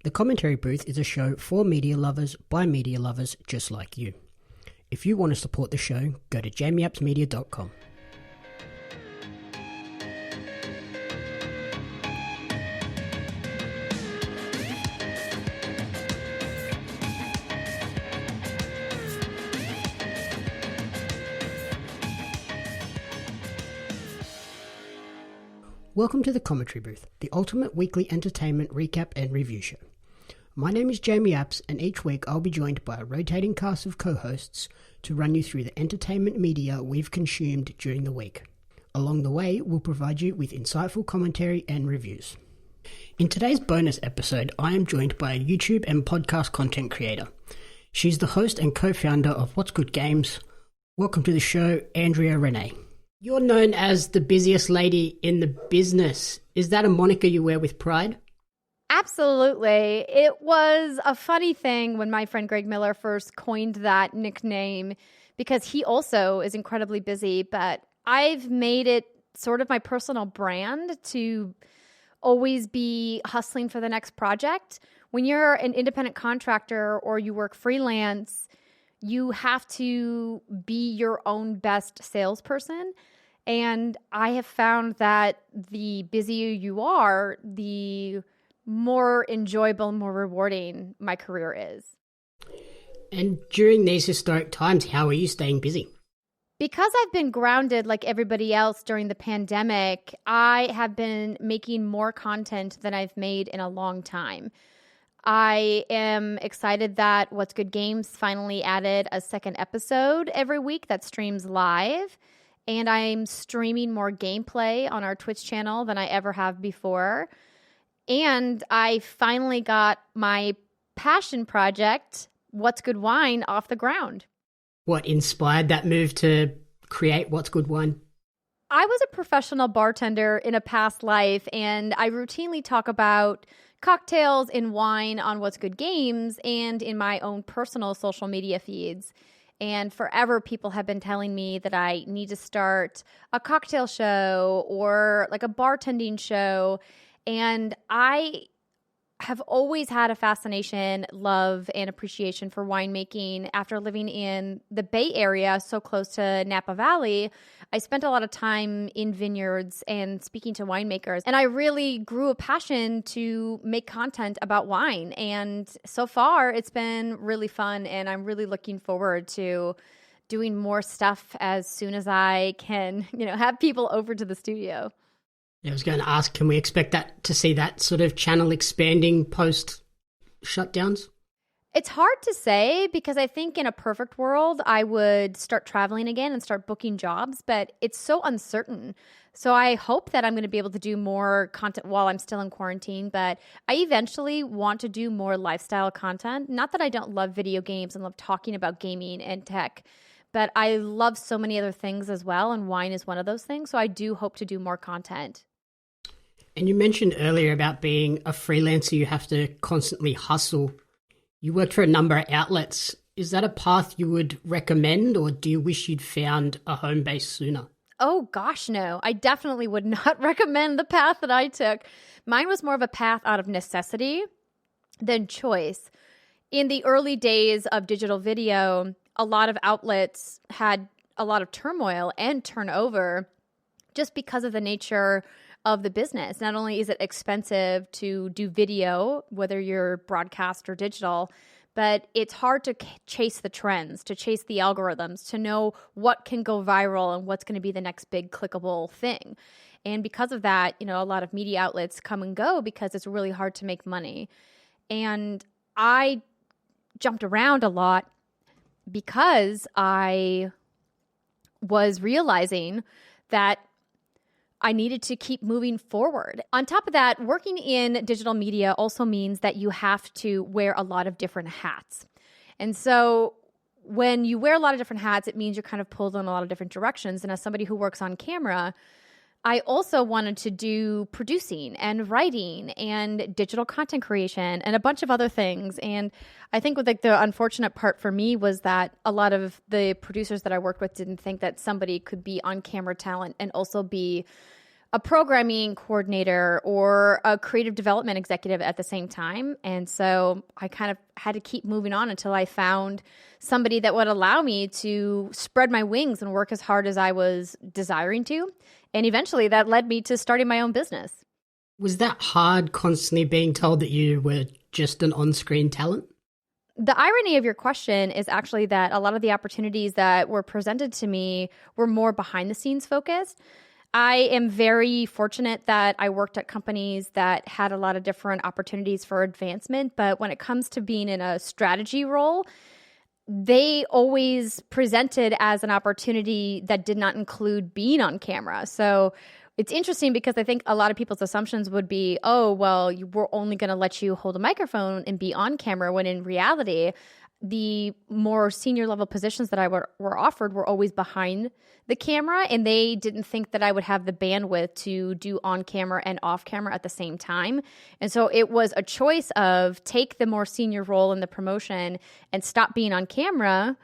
The Commentary Booth is a show for media lovers by media lovers just like you. If you want to support the show, go to jamiapsmedia.com. Welcome to the Commentary Booth, the ultimate weekly entertainment recap and review show. My name is Jamie Apps, and each week I'll be joined by a rotating cast of co-hosts to run you through the entertainment media we've consumed during the week. Along the way, we'll provide you with insightful commentary and reviews. In today's bonus episode, I am joined by a YouTube and podcast content creator. She's the host and co-founder of What's Good Games. Welcome to the show, Andrea Rene. You're known as the busiest lady in the business. Is that a moniker you wear with pride? Absolutely. It was a funny thing when my friend Greg Miller first coined that nickname because he also is incredibly busy, but I've made it sort of my personal brand to always be hustling for the next project. When you're an independent contractor or you work freelance, you have to be your own best salesperson. And I have found that the busier you are, the more enjoyable, more rewarding my career is. And during these historic times, how are you staying busy? Because I've been grounded like everybody else during the pandemic, I have been making more content than I've made in a long time. I am excited that What's Good Games finally added a second episode every week that streams live. And I'm streaming more gameplay on our Twitch channel than I ever have before. And I finally got my passion project, What's Good Wine, off the ground. What inspired that move to create What's Good Wine? I was a professional bartender in a past life, and I routinely talk about cocktails and wine on What's Good Games and in my own personal social media feeds. And forever, people have been telling me that I need to start a cocktail show or like a bartending show. And I have always had a fascination, love, and appreciation for winemaking. After living in the Bay Area, so close to Napa Valley, I spent a lot of time in vineyards and speaking to winemakers. And I really grew a passion to make content about wine. And so far, it's been really fun. And I'm really looking forward to doing more stuff as soon as I can, have people over to the studio. I was going to ask, can we expect to see that sort of channel expanding post shutdowns? It's hard to say because I think in a perfect world, I would start traveling again and start booking jobs, but it's so uncertain. So I hope that I'm going to be able to do more content while I'm still in quarantine, but I eventually want to do more lifestyle content. Not that I don't love video games and love talking about gaming and tech, but I love so many other things as well, and wine is one of those things. So I do hope to do more content. And you mentioned earlier about being a freelancer, you have to constantly hustle. You worked for a number of outlets. Is that a path you would recommend, or do you wish you'd found a home base sooner? Oh, gosh, no. I definitely would not recommend the path that I took. Mine was more of a path out of necessity than choice. In the early days of digital video, a lot of outlets had a lot of turmoil and turnover just because of the nature of the business. Not only is it expensive to do video, whether you're broadcast or digital, but it's hard to chase the trends, to chase the algorithms, to know what can go viral and what's going to be the next big clickable thing. And because of that, a lot of media outlets come and go because it's really hard to make money. And I jumped around a lot because I was realizing that I needed to keep moving forward. On top of that, working in digital media also means that you have to wear a lot of different hats. And so when you wear a lot of different hats, it means you're kind of pulled in a lot of different directions. And as somebody who works on camera, I also wanted to do producing and writing and digital content creation and a bunch of other things. And I think the unfortunate part for me was that a lot of the producers that I worked with didn't think that somebody could be on camera talent and also be a programming coordinator or a creative development executive at the same time. And so I kind of had to keep moving on until I found somebody that would allow me to spread my wings and work as hard as I was desiring to. And eventually that led me to starting my own business. Was that hard, constantly being told that you were just an on-screen talent? The irony of your question is actually that a lot of the opportunities that were presented to me were more behind the scenes focused. I am very fortunate that I worked at companies that had a lot of different opportunities for advancement. But when it comes to being in a strategy role, they always presented as an opportunity that did not include being on camera. So it's interesting because I think a lot of people's assumptions would be, oh, well, we're only going to let you hold a microphone and be on camera, when in reality, the more senior level positions that were offered were always behind the camera, and they didn't think that I would have the bandwidth to do on camera and off camera at the same time. And so it was a choice of take the more senior role in the promotion and stop being on camera,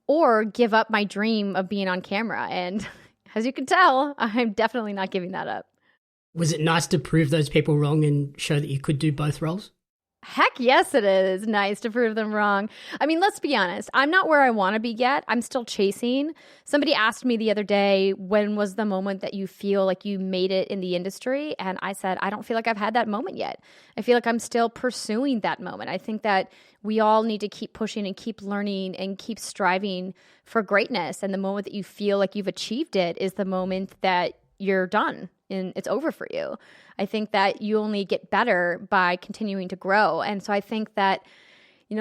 or give up my dream of being on camera. And as you can tell, I'm definitely not giving that up. Was it nice to prove those people wrong and show that you could do both roles? Heck yes, it is nice to prove them wrong. I mean, let's be honest. I'm not where I want to be yet. I'm still chasing. Somebody asked me the other day, when was the moment that you feel like you made it in the industry? And I said, I don't feel like I've had that moment yet. I feel like I'm still pursuing that moment. I think that we all need to keep pushing and keep learning and keep striving for greatness. And the moment that you feel like you've achieved it is the moment that you're done and it's over for you. I think that you only get better by continuing to grow. And so I think that,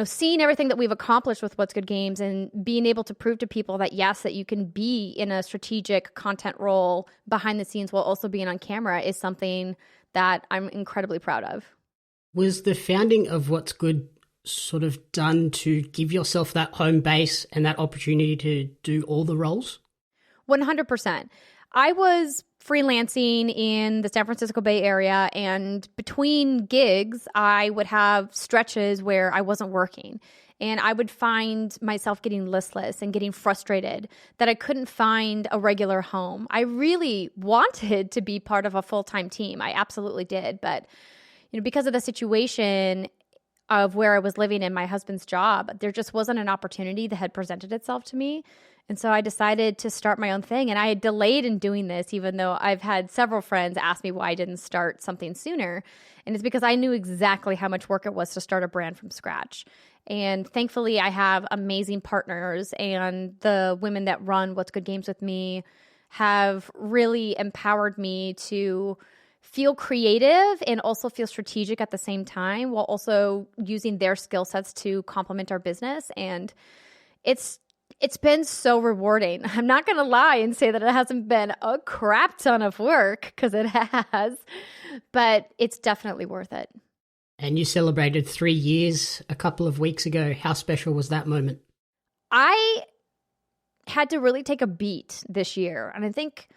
seeing everything that we've accomplished with What's Good Games and being able to prove to people that, yes, that you can be in a strategic content role behind the scenes while also being on camera is something that I'm incredibly proud of. Was the founding of What's Good sort of done to give yourself that home base and that opportunity to do all the roles? 100%. I was freelancing in the San Francisco Bay Area, and between gigs, I would have stretches where I wasn't working. And I would find myself getting listless and getting frustrated that I couldn't find a regular home. I really wanted to be part of a full-time team. I absolutely did. But because of the situation of where I was living in my husband's job, there just wasn't an opportunity that had presented itself to me. And so I decided to start my own thing. And I had delayed in doing this, even though I've had several friends ask me why I didn't start something sooner. And it's because I knew exactly how much work it was to start a brand from scratch. And thankfully, I have amazing partners. And the women that run What's Good Games with me have really empowered me to feel creative and also feel strategic at the same time, while also using their skill sets to complement our business. And it's been so rewarding. I'm not going to lie and say that it hasn't been a crap ton of work, because it has, but it's definitely worth it. And you celebrated 3 years a couple of weeks ago. How special was that moment? I had to really take a beat this year. And I think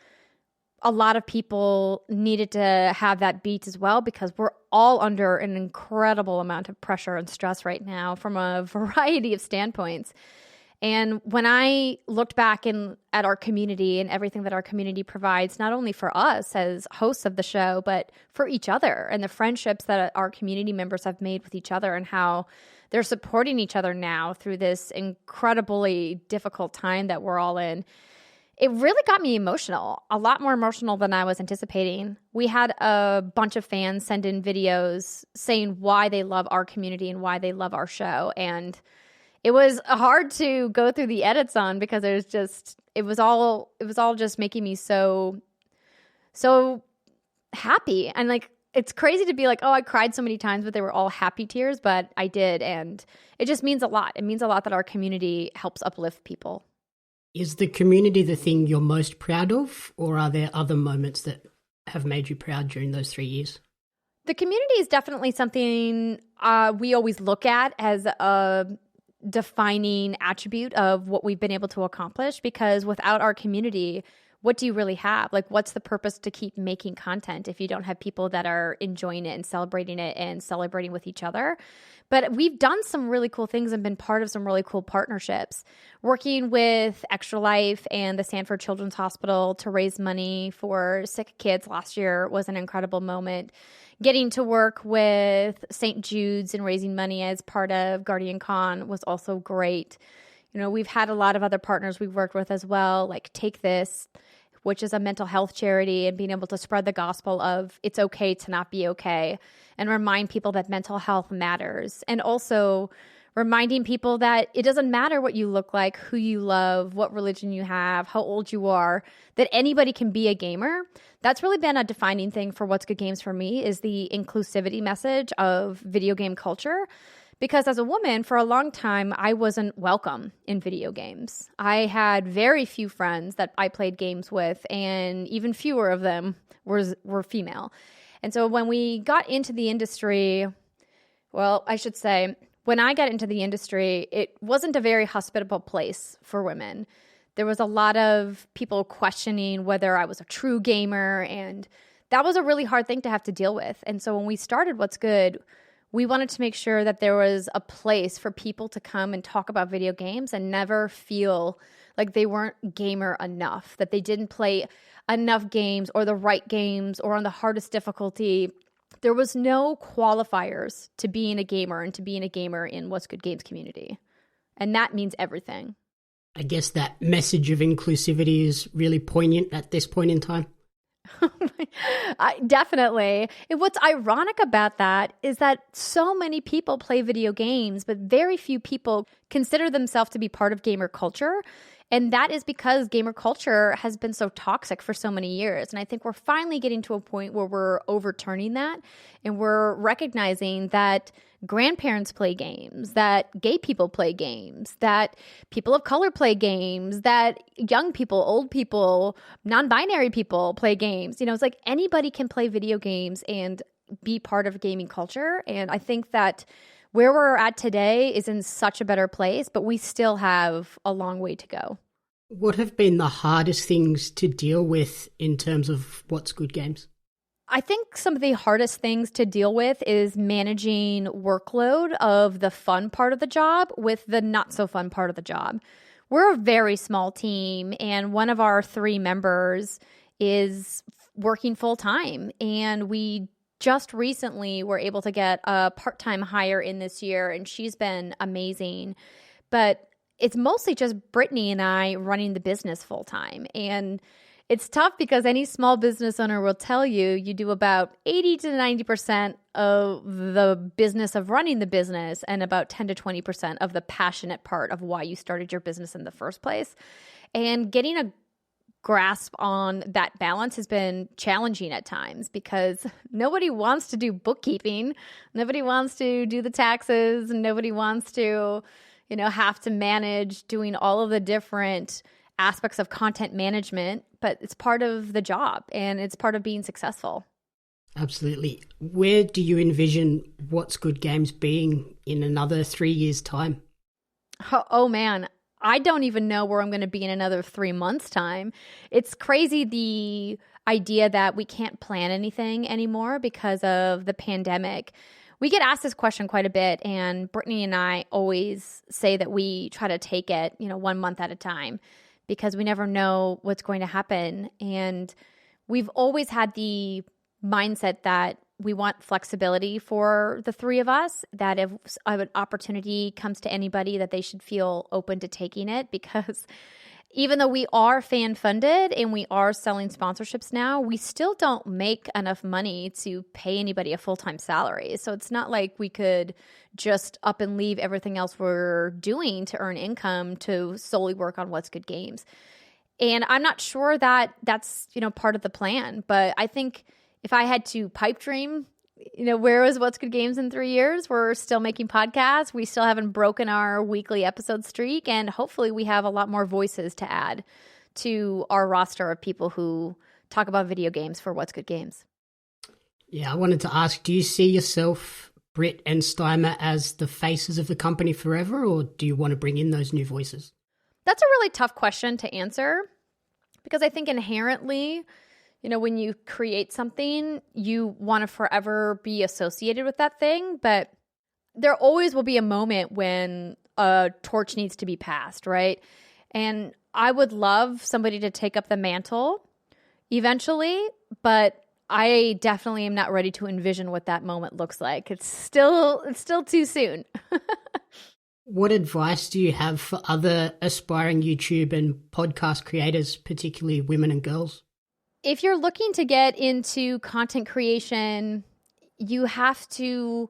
a lot of people needed to have that beat as well, because we're all under an incredible amount of pressure and stress right now from a variety of standpoints. And when I looked back at our community and everything that our community provides, not only for us as hosts of the show, but for each other, and the friendships that our community members have made with each other, and how they're supporting each other now through this incredibly difficult time that we're all in, it really got me emotional, a lot more emotional than I was anticipating. We had a bunch of fans send in videos saying why they love our community and why they love our show. And it was hard to go through the edits on, because it was all just making me so happy. And like, it's crazy to be like, oh, I cried so many times, but they were all happy tears, but I did. And it just means a lot. It means a lot that our community helps uplift people. Is the community the thing you're most proud of, or are there other moments that have made you proud during those 3 years? The community is definitely something we always look at as a defining attribute of what we've been able to accomplish, because without our community, what do you really have? Like, what's the purpose to keep making content if you don't have people that are enjoying it and celebrating with each other? But we've done some really cool things and been part of some really cool partnerships. Working with Extra Life and the Sanford Children's Hospital to raise money for sick kids last year was an incredible moment. Getting to work with St. Jude's and raising money as part of Guardian Con was also great. You know, we've had a lot of other partners we've worked with as well, like Take This, which is a mental health charity, and being able to spread the gospel of it's okay to not be okay and remind people that mental health matters. And also reminding people that it doesn't matter what you look like, who you love, what religion you have, how old you are, that anybody can be a gamer. That's really been a defining thing for What's Good Games for me, is the inclusivity message of video game culture. Because as a woman, for a long time, I wasn't welcome in video games. I had very few friends that I played games with, and even fewer of them were female. And so when we got into the industry, well, I should say, when I got into the industry, it wasn't a very hospitable place for women. There was a lot of people questioning whether I was a true gamer, and that was a really hard thing to have to deal with. And so when we started What's Good, we wanted to make sure that there was a place for people to come and talk about video games and never feel like they weren't gamer enough, that they didn't play enough games or the right games or on the hardest difficulty. There was no qualifiers to being a gamer and to being a gamer in What's Good Games community. And that means everything. I guess that message of inclusivity is really poignant at this point in time. Definitely. And what's ironic about that is that so many people play video games, but very few people consider themselves to be part of gamer culture. And that is because gamer culture has been so toxic for so many years. And I think we're finally getting to a point where we're overturning that, and we're recognizing that grandparents play games, that gay people play games, that people of color play games, that young people, old people, non-binary people play games. You know, it's like anybody can play video games and be part of gaming culture. And I think that where we're at today is in such a better place, but we still have a long way to go. What have been the hardest things to deal with in terms of What's Good Games? I think some of the hardest things to deal with is managing workload of the fun part of the job with the not so fun part of the job. We're a very small team, and one of our 3 members is working full time, and we just recently were able to get a part-time hire in this year, and she's been amazing. But it's mostly just Brittany and I running the business full time. And it's tough because any small business owner will tell you you do about 80 to 90% of the business of running the business and about 10 to 20% of the passionate part of why you started your business in the first place. And getting a grasp on that balance has been challenging at times because nobody wants to do bookkeeping. Nobody wants to do the taxes. Nobody wants to, have to manage doing all of the different aspects of content management, but it's part of the job and it's part of being successful. Absolutely. Where do you envision What's Good Games being in another 3 years' time? Oh man, I don't even know where I'm going to be in another 3 months' time. It's crazy, the idea that we can't plan anything anymore because of the pandemic. We get asked this question quite a bit, and Brittany and I always say that we try to take it, 1 month at a time, because we never know what's going to happen. And we've always had the mindset that we want flexibility for the 3 of us, that if an opportunity comes to anybody, that they should feel open to taking it, because even though we are fan funded and we are selling sponsorships now, we still don't make enough money to pay anybody a full-time salary. So it's not like we could just up and leave everything else we're doing to earn income to solely work on What's Good Games. And I'm not sure that that's, part of the plan, but I think if I had to pipe dream, where is What's Good Games in 3 years? We're still making podcasts. We still haven't broken our weekly episode streak. And hopefully we have a lot more voices to add to our roster of people who talk about video games for What's Good Games. Yeah, I wanted to ask, do you see yourself, Britt and Steimer, as the faces of the company forever, or do you want to bring in those new voices? That's a really tough question to answer. because I think inherently, when you create something, you want to forever be associated with that thing. But there always will be a moment when a torch needs to be passed, right? And I would love somebody to take up the mantle eventually, but I definitely am not ready to envision what that moment looks like. It's still too soon. What advice do you have for other aspiring YouTube and podcast creators, particularly women and girls? If you're looking to get into content creation, you have to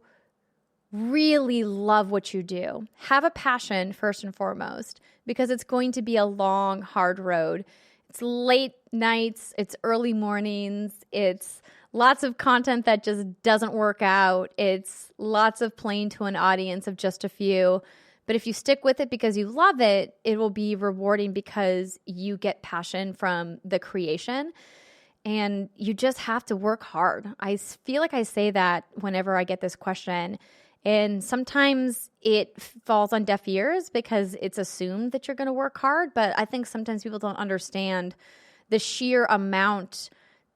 really love what you do. Have a passion first and foremost, because it's going to be a long, hard road. It's late nights, it's early mornings, it's lots of content that just doesn't work out. It's lots of playing to an audience of just a few. But if you stick with it because you love it, it will be rewarding because you get passion from the creation. And you just have to work hard. I feel like I say that whenever I get this question. And sometimes it falls on deaf ears because it's assumed that you're going to work hard. But I think sometimes people don't understand the sheer amount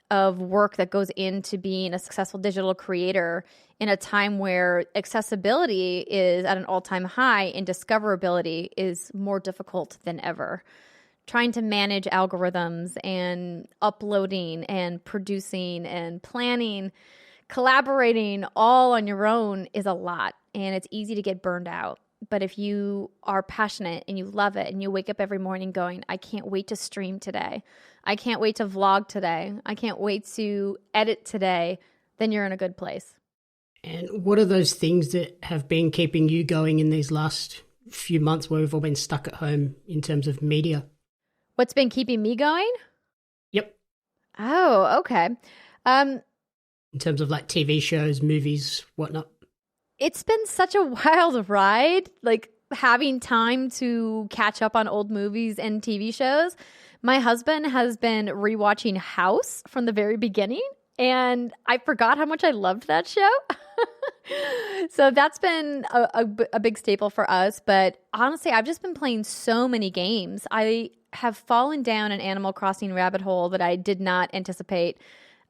of work that goes into being a successful digital creator in a time where accessibility is at an all-time high and discoverability is more difficult than ever. Trying to manage algorithms and uploading and producing and planning, collaborating all on your own is a lot, and it's easy to get burned out. But if you are passionate and you love it and you wake up every morning going, I can't wait to stream today. I can't wait to vlog today. I can't wait to edit today, then you're in a good place. And what are those things that have been keeping you going in these last few months where we've all been stuck at home in terms of media? What's been keeping me going? Yep. Oh, okay. In terms of like TV shows, movies, whatnot. It's been such a wild ride, like having time to catch up on old movies and TV shows. My husband has been rewatching House from the very beginning, and I forgot how much I loved that show. So that's been a big staple for us. But honestly, I've just been playing so many games. I have fallen down an Animal Crossing rabbit hole that I did not anticipate.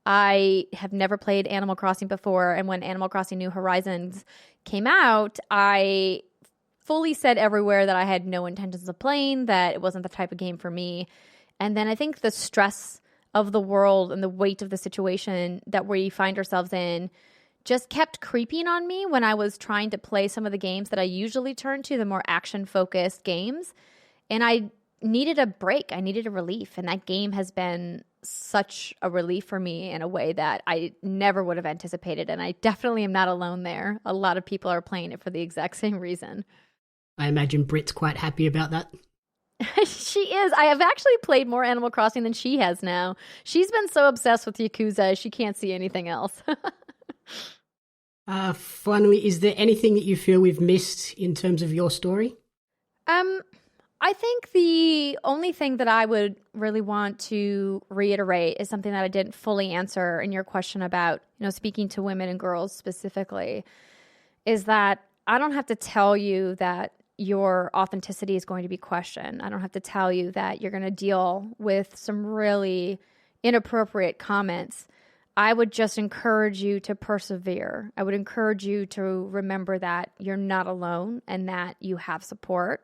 I have never played Animal Crossing before, and when Animal Crossing New Horizons came out, I fully said everywhere that I had no intentions of playing, that it wasn't the type of game for me. And then I think the stress of the world and the weight of the situation that we find ourselves in just kept creeping on me when I was trying to play some of the games that I usually turn to, the more action-focused games. And I needed a break. I needed a relief. And that game has been such a relief for me in a way that I never would have anticipated. And I definitely am not alone there. A lot of people are playing it for the exact same reason. I imagine Brit's quite happy about that. She is. I have actually played more Animal Crossing than she has now. She's been so obsessed with Yakuza, she can't see anything else. Finally, is there anything that you feel we've missed in terms of your story? I think the only thing that I would really want to reiterate is something that I didn't fully answer in your question about, speaking to women and girls specifically, is that I don't have to tell you that your authenticity is going to be questioned. I don't have to tell you that you're going to deal with some really inappropriate comments. I would just encourage you to persevere. I would encourage you to remember that you're not alone and that you have support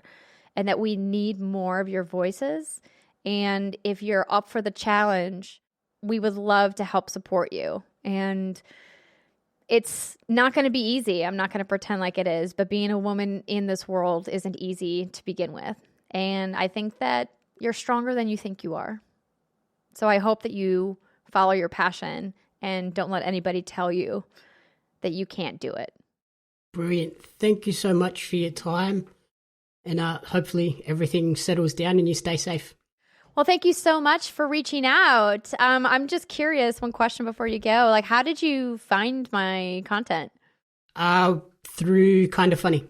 and that we need more of your voices. And if you're up for the challenge, we would love to help support you. And it's not going to be easy. I'm not going to pretend like it is, but being a woman in this world isn't easy to begin with. And I think that you're stronger than you think you are. So I hope that you follow your passion and don't let anybody tell you that you can't do it. Brilliant. Thank you so much for your time. And hopefully everything settles down and you stay safe. Well, thank you so much for reaching out. I'm just curious, one question before you go, how did you find my content? Through Kind of Funny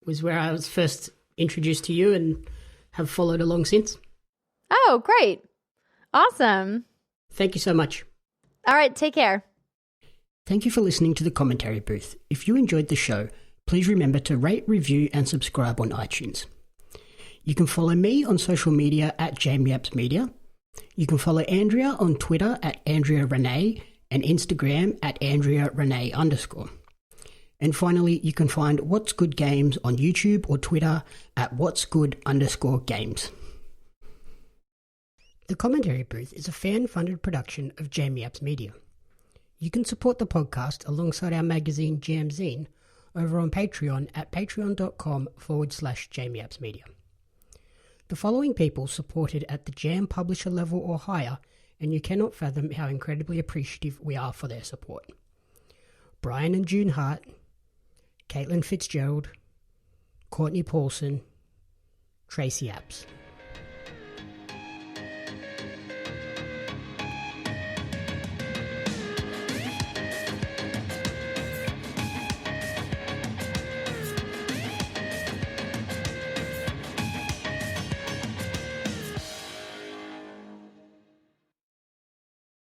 was where I was first introduced to you and have followed along since. Oh, great. Awesome. Thank you so much. All right, take care. Thank you for listening to The Commentary Booth. If you enjoyed the show, please remember to rate, review, and subscribe on iTunes. You can follow me on social media at JamieAppsMedia. You can follow Andrea on Twitter at Andrea Rene and Instagram at Andrea Rene _. And finally, you can find What's Good Games on YouTube or Twitter at What's Good _games. The Commentary Booth is a fan-funded production of Jamie Apps Media. You can support the podcast alongside our magazine Jamzine over on Patreon at patreon.com/Jamie Apps Media. The following people supported at the Jam publisher level or higher, and you cannot fathom how incredibly appreciative we are for their support. Brian and June Hart, Caitlin Fitzgerald, Courtney Paulson, Tracy Apps.